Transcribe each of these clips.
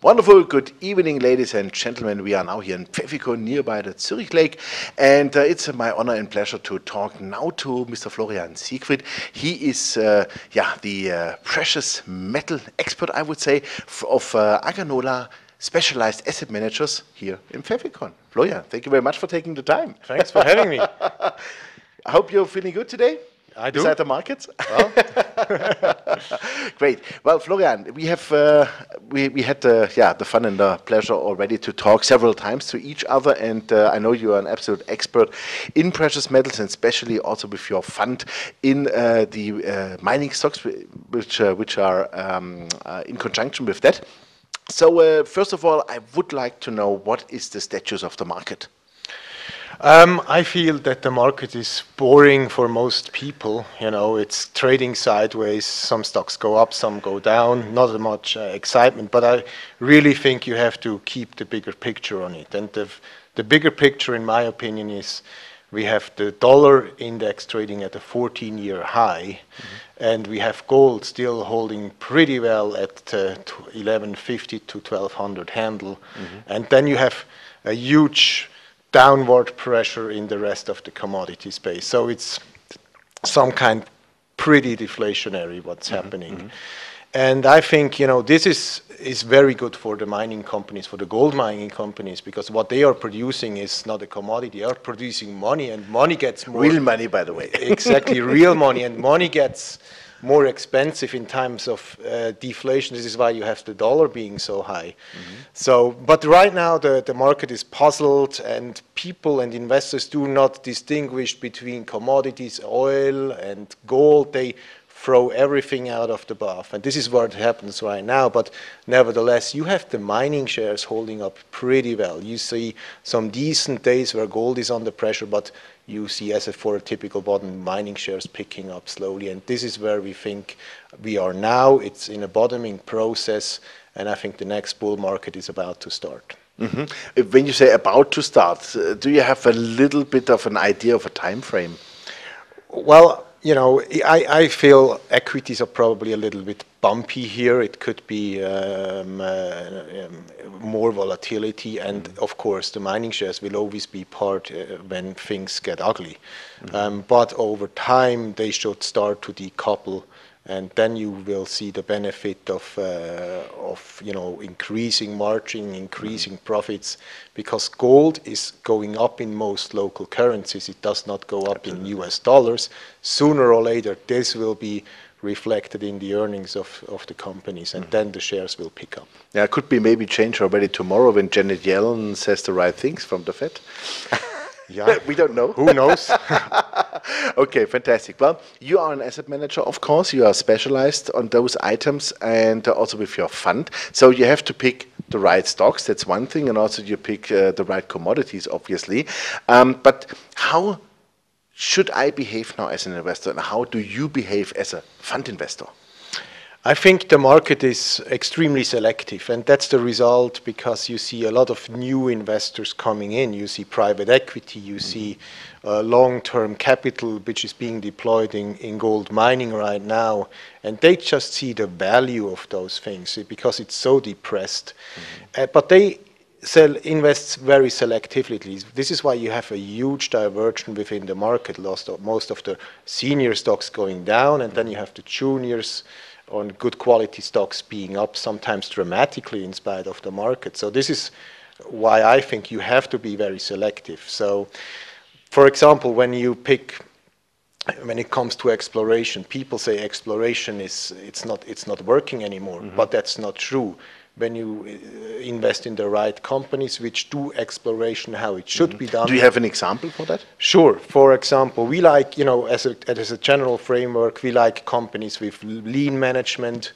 Wonderful. Good evening, ladies and gentlemen. We are now here in Pfäffikon, nearby the Zurich Lake, and it's my honor and pleasure to talk now to Mr. Florian Siegfried. He is, the precious metal expert, I would say, of AgaNola specialized asset managers here in Pfäffikon. Florian, thank you very much for taking the time. Thanks for having me. I hope you're feeling good today. I do. Beside the markets? Well. Great. Well, Florian, we have we had the fun and the pleasure already to talk several times to each other, and I know you are an absolute expert in precious metals, and especially also with your fund in the mining stocks, which are in conjunction with that. So first of all, I would like to know, what is the status of the market? I feel that the market is boring for most people. You know, it's trading sideways. Some stocks go up, some go down. Not as much excitement, but I really think you have to keep the bigger picture on it. And the bigger picture, in my opinion, is we have the dollar index trading at a 14-year high, and we have gold still holding pretty well at 1150 to 1200 handle. And then you have a huge downward pressure in the rest of the commodity space. So it's some kind pretty deflationary what's happening. And I think, you know, this is very good for the mining companies, for the gold mining companies, because what they are producing is not a commodity. They are producing money, and money gets more... Real money, by the way. Exactly, real money. And money gets more expensive in times of deflation. This is why you have the dollar being so high. So, but right now the market is puzzled, and people and investors do not distinguish between commodities, oil and gold. They throw everything out of the bath, and this is what happens right now. But nevertheless, you have the mining shares holding up pretty well. You see some decent days where gold is under pressure, but you see, as for a typical bottom, mining shares picking up slowly, and this is where we think we are now. It's in a bottoming process, and I think the next bull market is about to start. When you say about to start, do you have a little bit of an idea of a time frame? Well, you know, I feel equities are probably a little bit bumpy here. It could be more volatility, and of course the mining shares will always be part when things get ugly. But over time they should start to decouple, and then you will see the benefit of you know, increasing margin, increasing profits, because gold is going up in most local currencies. It does not go up in US dollars. Sooner or later this will be reflected in the earnings of the companies, and then the shares will pick up. Yeah, it could be maybe change already tomorrow when Janet Yellen says the right things from the Fed. Yeah, we don't know. Who knows? Okay, fantastic. Well, you are an asset manager, of course. You are specialized on those items, and also with your fund. So you have to pick the right stocks. That's one thing, and also you pick the right commodities, obviously. But how should I behave now as an investor, and how do you behave as a fund investor? I think the market is extremely selective, and that's the result because you see a lot of new investors coming in. You see private equity, you see long-term capital which is being deployed in gold mining right now, and they just see the value of those things because it's so depressed. But they invest very selectively. This is why you have a huge diversion within the market. Most of the senior stocks going down, and then you have the juniors on good quality stocks being up, sometimes dramatically in spite of the market. So this is why I think you have to be very selective. So, for example, when it comes to exploration, people say exploration it's not working anymore, but that's not true. When you invest in the right companies which do exploration how it should be done. Do you have an example for that? Sure. For example, we like, you know, as a general framework, we like companies with lean management,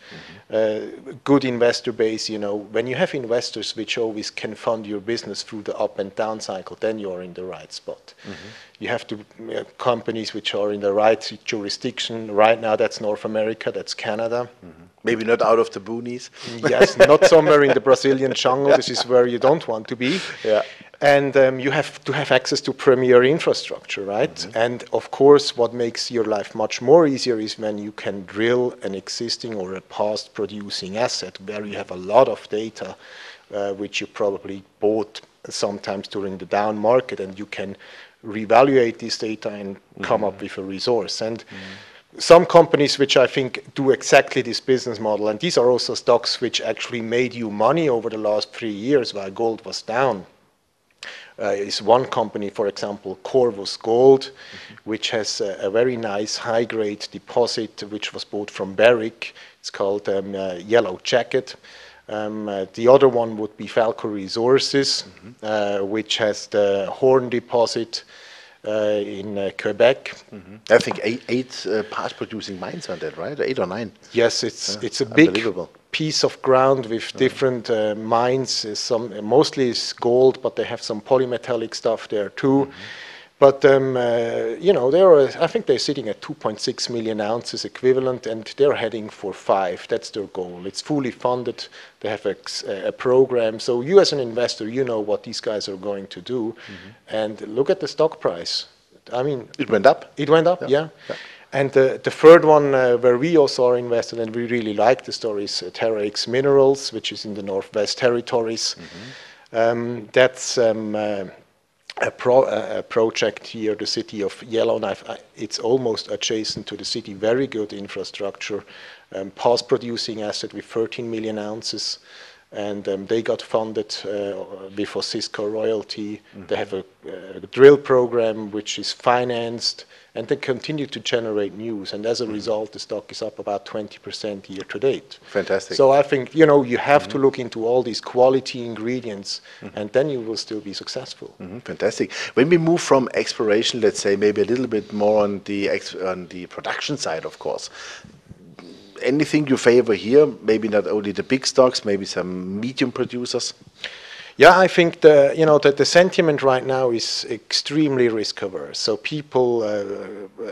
good investor base. You know, when you have investors which always can fund your business through the up and down cycle, then you're in the right spot. You have to companies which are in the right jurisdiction. Right now, that's North America, that's Canada. Maybe not out of the boonies. Yes, not somewhere in the Brazilian jungle. This is where you don't want to be. Yeah. And you have to have access to premier infrastructure, right? And of course, what makes your life much more easier is when you can drill an existing or a past producing asset where you have a lot of data, which you probably bought sometimes during the down market, and you can reevaluate this data and come up with a resource. And some companies which I think do exactly this business model, and these are also stocks which actually made you money over the last 3 years while gold was down, is one company, for example, Corvus Gold, which has a very nice high-grade deposit which was bought from Barrick. It's called Yellow Jacket. The other one would be Falco Resources, which has the Horn deposit in Quebec. I think eight past producing mines on that, right? 8 or 9. Yes, it's a big piece of ground with different mines. Mostly is gold, but they have some polymetallic stuff there too. But you know, I think they're sitting at 2.6 million ounces equivalent, and they're heading for 5. That's their goal. It's fully funded. They have a program. So you, as an investor, you know what these guys are going to do. And look at the stock price. I mean, it went up. It went up, yeah. And the third one where we also are invested, and we really like the story, is Terex Minerals, which is in the Northwest Territories. That's a project here, the city of Yellowknife. It's almost adjacent to the city. Very good infrastructure, past producing asset with 13 million ounces. And they got funded with Cisco royalty. They have a drill program which is financed, and they continue to generate news. And as a result, the stock is up about 20% year to date. Fantastic. So I think, you know, you have to look into all these quality ingredients, and then you will still be successful. Fantastic. When we move from exploration, let's say maybe a little bit more on the production side, of course. Anything you favor here? Maybe not only the big stocks, maybe some medium producers. Yeah, I think the sentiment right now is extremely risk averse. So people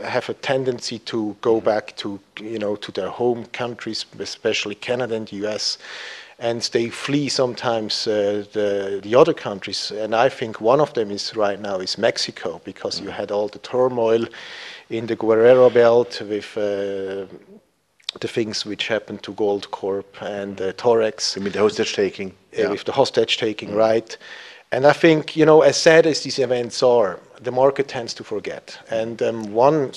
have a tendency to go back to to their home countries, especially Canada and the US, and they flee sometimes the other countries. And I think one of them is right now is Mexico, because you had all the turmoil in the Guerrero Belt with the things which happened to Gold Corp and Terex. You mean the hostage taking? With the hostage taking, right? And I think, as sad as these events are, the market tends to forget. And one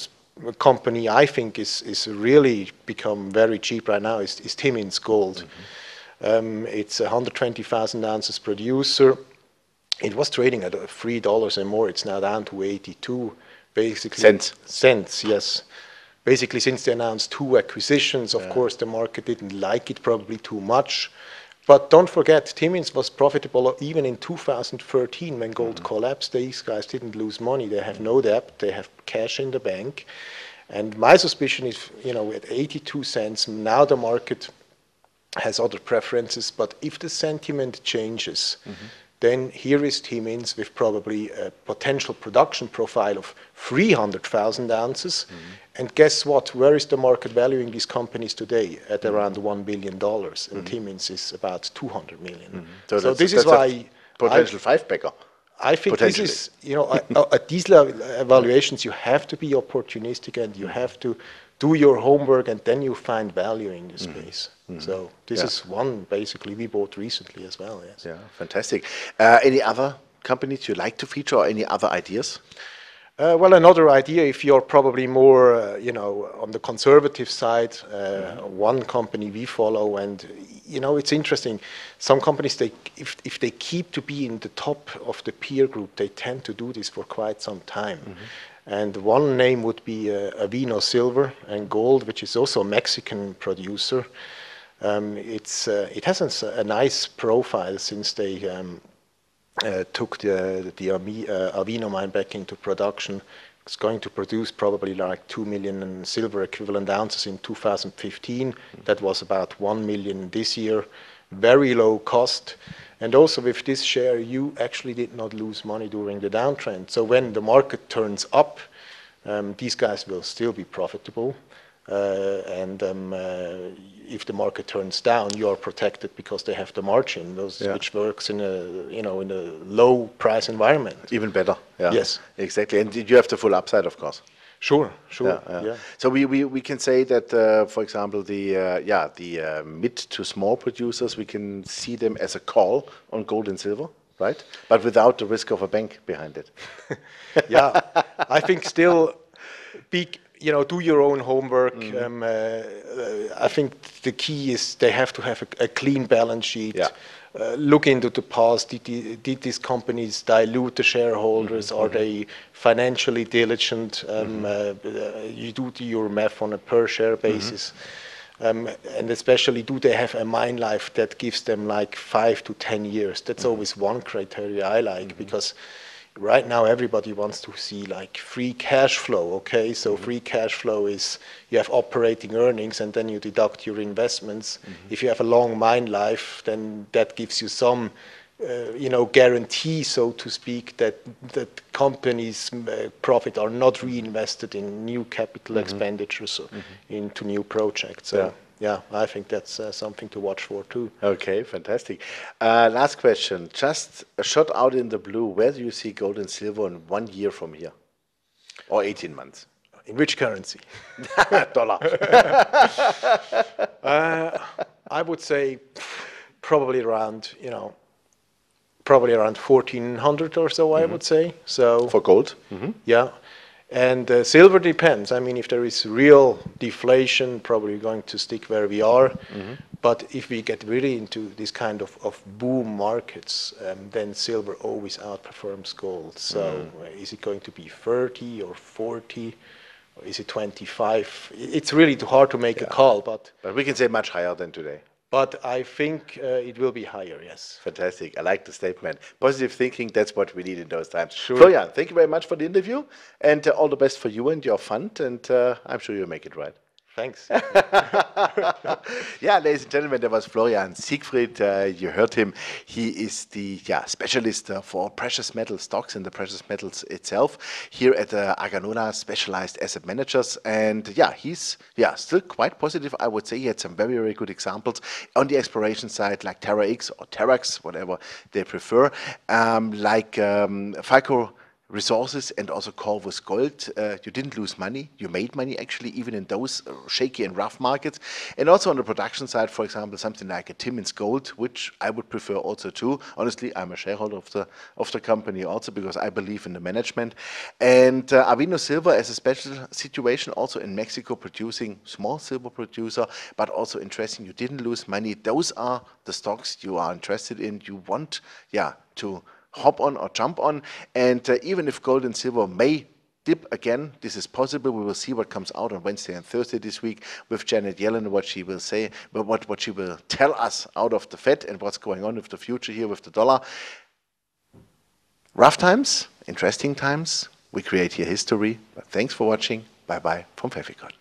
company I think is really become very cheap right now is Temos Gold. It's a 120,000 ounces producer. It was trading at $3 and more. It's now down to 82, basically. Cents, yes. Basically, since they announced 2 acquisitions, of course, the market didn't like it probably too much. But don't forget, Temos was profitable even in 2013 when gold collapsed. These guys didn't lose money. They have no debt. They have cash in the bank. And my suspicion is, at 82 cents, now the market has other preferences. But if the sentiment changes, then here is Temos with probably a potential production profile of 300,000 ounces. And guess what? Where is the market valuing these companies today? At around $1 billion. And Temos is about 200 million. So this is why potential 5-bagger. I think this is, at these level evaluations, you have to be opportunistic and you have to do your homework, and then you find value in this space. So this is one basically we bought recently as well. Yes. Yeah, fantastic. Any other companies you like to feature, or any other ideas? Well, another idea, if you're probably more, on the conservative side, one company we follow, and it's interesting. Some companies, if they keep to be in the top of the peer group, they tend to do this for quite some time. And one name would be vino silver and gold, which is also a Mexican producer. It has a nice profile since they took the Avino mine back into production. It's going to produce probably like 2 million silver equivalent ounces in 2015. That was about 1 million this year. Very low cost. And also with this share, you actually did not lose money during the downtrend. So when the market turns up, these guys will still be profitable. If the market turns down, you are protected because they have the margin, which works in a in a low price environment. Even better. Yeah. Yes. Exactly. And you have the full upside, of course. Sure. Yeah. So we can say that, for example, the mid to small producers, we can see them as a call on gold and silver, right? But without the risk of a bank behind it. Yeah, I think still, do your own homework. I think the key is they have to have a clean balance sheet. Yeah. Look into the past. Did these companies dilute the shareholders? Are they financially diligent? You do your math on a per share basis. And especially, do they have a mine life that gives them like 5 to 10 years? That's always one criteria I like, because right now everybody wants to see like free cash flow. Okay, so free cash flow is you have operating earnings and then you deduct your investments. If you have a long mine life, then that gives you some guarantee, so to speak, that companies' profit are not reinvested in new capital expenditures into new projects. So yeah, I think that's something to watch for too. Okay, fantastic. Last question, just a shot out in the blue. Where do you see gold and silver in 1 year from here, or 18 months? In which currency? Dollar. I would say probably around 1400 or so. I would say so. For gold? Yeah. And silver depends. I mean, if there is real deflation, probably going to stick where we are. But if we get really into this kind of boom markets, then silver always outperforms gold. So is it going to be 30 or 40? Or is it 25? It's really too hard to make a call. But we can say much higher than today. But I think it will be higher, yes. Fantastic. I like the statement. Positive thinking, that's what we need in those times. Sure. Florian, thank you very much for the interview, and all the best for you and your fund, and I'm sure you'll make it right. Thanks. Yeah, ladies and gentlemen, that was Florian Siegfried. You heard him. He is the specialist for precious metal stocks and the precious metals itself here at AgaNola Specialized Asset Managers. And he's still quite positive, I would say. He had some very, very good examples on the exploration side, like Terex or Terex, whatever they prefer, like Falco Resources and also Corvus Gold. You didn't lose money. You made money, actually, even in those shaky and rough markets. And also on the production side, for example, something like a Temos Gold, which I would prefer also too. Honestly, I'm a shareholder of the company also, because I believe in the management. And vino silver as a special situation, also in Mexico, producing small silver producer, but also interesting. You didn't lose money. Those are the stocks you are interested in. You want, to hop on or jump on, and even if gold and silver may dip again, this is possible. We will see what comes out on Wednesday and Thursday this week with Janet Yellen, what she will say, but what she will tell us out of the Fed and what's going on with the future here with the dollar. Rough times, interesting times. We create here history. But thanks for watching. Bye-bye from Pfeffikon.